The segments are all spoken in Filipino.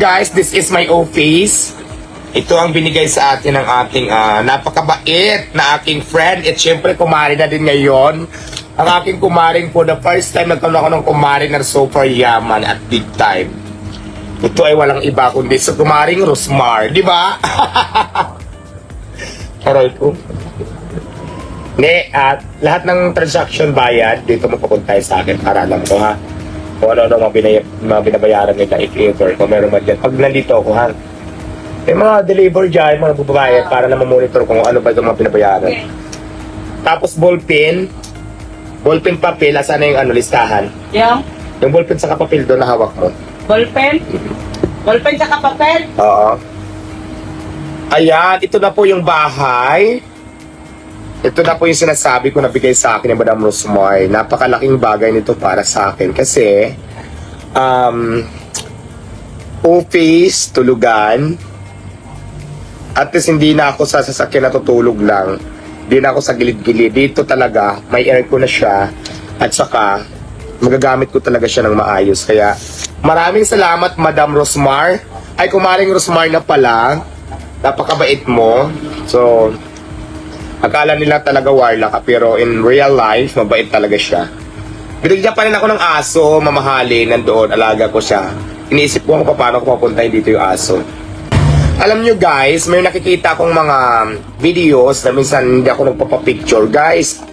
guys, this is my office. Ito ang binigay sa atin ng ating napakabait na aking friend. At syempre kumari na din ngayon. Ang aking kumaring po, the first time nagkaroon ako ng kumaring na super yaman at big time. Ito ay walang iba kundi sa kumaring Rosmar, di ba? Aray ko. At lahat ng transaction bayad, dito mapupunta sa akin para alam ko ha. Kung ano-ano mga binabayaran nila if ever, kung meron man dyan. Pag nandito ako ha, may mga deliver dyan, mga bubayad para na mamonitor kung ano ba itong mga binabayaran. Okay. Tapos ballpen papel, asan na yung listahan? Yeah. Yung ballpen sa kapapel doon na hawak mo. Ballpen? Ballpen sa kapapel? Oo. Ayan, ito na po yung bahay. Ito na po yung sinasabi ko na bigay sa akin ni Madam Rosmar. Napakalaking bagay nito para sa akin kasi office, tulugan, at least hindi na ako sa sasakyan natutulog lang. Hindi na ako sa gilid-gilid. Dito talaga, may aircon na siya at saka magagamit ko talaga siya ng maayos. Kaya maraming salamat Madam Rosmar. Ay, kumaring Rosmar na pala. Napakabait mo. So, akala nila talaga warla ka, pero in real life, mabait talaga siya. Binigyan pa rin ako ng aso, mamahalin, nandoon, alaga ko siya. Iniisip ko kung paano ko papuntahin dito yung aso. Alam nyo guys, may nakikita akong mga videos na minsan hindi ako nagpapapicture. Guys,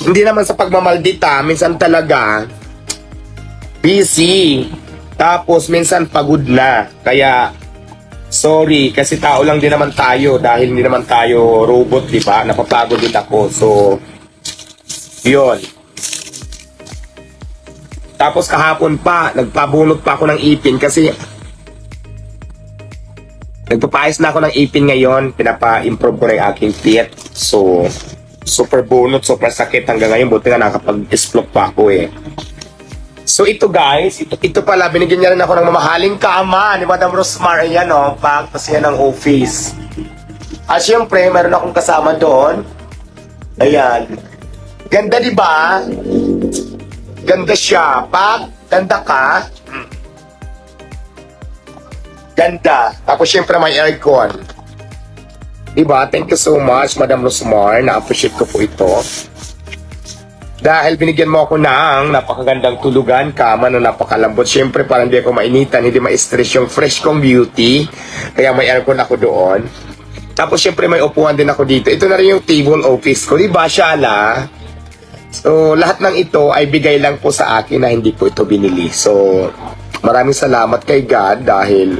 hindi naman sa pagmamaldita, minsan talaga busy. Tapos minsan pagod na. Kaya sorry, kasi tao lang din naman tayo dahil hindi naman tayo robot, di ba? Napapagod din ako. So, yun. Tapos kahapon pa, nagpabunot pa ako ng ipin kasi nagpapayos na ako ng ipin ngayon. Pinapa-improve ko na yung aking teeth. So, super bunot, super sakit hanggang ngayon. Buti na nakapag-explode pa ako eh. So ito guys, ito pala, binigyan niya rin ako ng mamahaling kama ni Madam Rosmar. Ayan o, tapos yan ang office. At syempre, meron akong kasama doon. Ayan. Ganda diba? Ganda siya. Ganda ka. Ganda. Tapos syempre may aircon. Diba? Thank you so much Madam Rosmar. Na-appreciate ko po ito. Dahil binigyan mo ako ng napakagandang tulugan, kama na napakalambot. Siyempre, para hindi ako mainitan, hindi ma-stress yung fresh kong beauty. Kaya may aircon ako doon. Tapos, siyempre, may upuan din ako dito. Ito na rin yung table office ko. Diba, Shala? So, lahat ng ito ay bigay lang po sa akin na hindi po ito binili. So, maraming salamat kay God dahil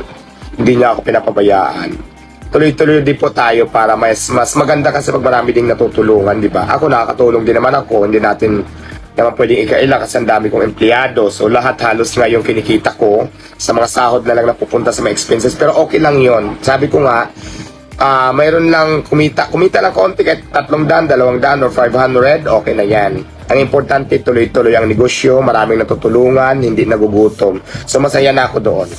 hindi niya ako pinapabayaan. Tuloy-tuloy din po tayo para mas maganda kasi pag marami ding natutulungan, di ba? Ako nakakatulong din naman ako, hindi natin naman pwedeng ikaila kasi ang dami kong empleyado. So lahat halos nga yung kinikita ko sa mga sahod na lang napupunta sa mga expenses. Pero okay lang yon. Sabi ko nga, mayroon lang kumita lang konti kahit 300, 200 or 500, okay na yan. Ang importante, tuloy-tuloy ang negosyo, maraming natutulungan, hindi nagugutom. So masaya na ako doon.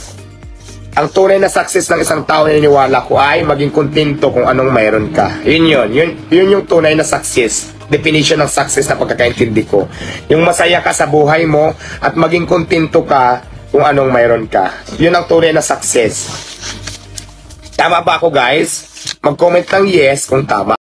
Ang tunay na success ng isang tao na niniwala ko ay maging kontento kung anong mayroon ka. Yun yung tunay na success. Definition ng success na pagkakaintindi ko. Yung masaya ka sa buhay mo at maging kontento ka kung anong mayroon ka. Yun ang tunay na success. Tama ba ako guys? Mag-comment lang yes kung tama.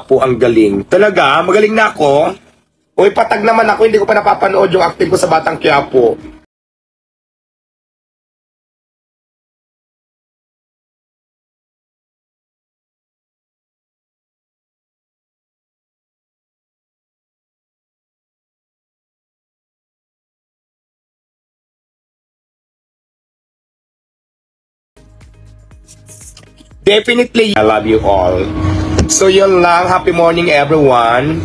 po ang galing. Talaga, magaling na ako. Uy, patag naman ako, hindi ko pa napapanood yung acting ko sa Batang Quiapo. Definitely, I love you all. So yun lang, happy morning everyone.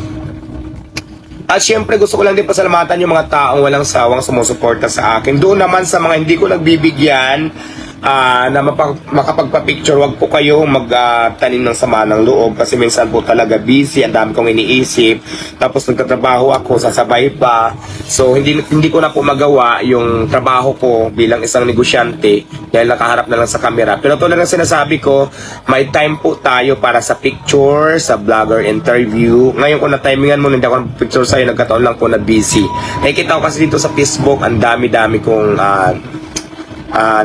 At syempre gusto ko lang din pasalamatan yung mga taong walang sawang sumusuporta sa akin. Doon naman sa mga hindi ko nagbibigyan na makapagpa-picture, wag po kayo magtanim ng sama ng loob kasi minsan po talaga busy, ang dami kong iniisip, tapos nagtatrabaho ako, sasabay pa, so hindi ko na po magawa yung trabaho ko bilang isang negosyante dahil nakaharap na lang sa camera. Pero tulad ng sinasabi ko, may time po tayo para sa picture, sa vlogger interview. Ngayon kung na-timingan mo, hindi ako picture sa'yo, nagkataon lang po na busy. Nakikita ko kasi dito sa Facebook, ang dami-dami kong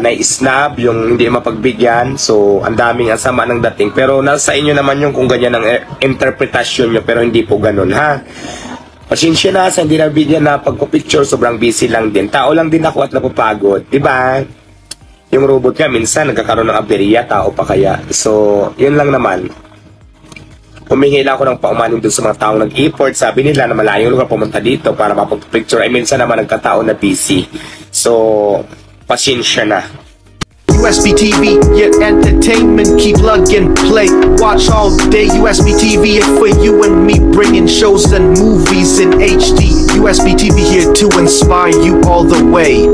na-snap, yung hindi mapagbigyan. So, ang daming asama ng dating. Pero nasa inyo naman yung kung ganyan ang interpretasyon nyo. Pero hindi po ganun, ha? Pasensya na sa hindi nabigyan na pagpapicture. Sobrang busy lang din. Tao lang din ako at napapagod. Diba? Yung robot ka, minsan nagkakaroon ng aberya. Tao pa kaya. So, yun lang naman. Humingi lang ako ng paumanin doon sa mga taong nag-effort. Sabi nila na malayong lugar pumunta dito para mapag-picture. Ay, minsan naman nagkataon na busy. So, pasensya na. USB TV, your entertainment, keep plug and play. Watch all day. USB TV is for you and me, bringing shows and movies in HD. USB TV here to inspire you all the way.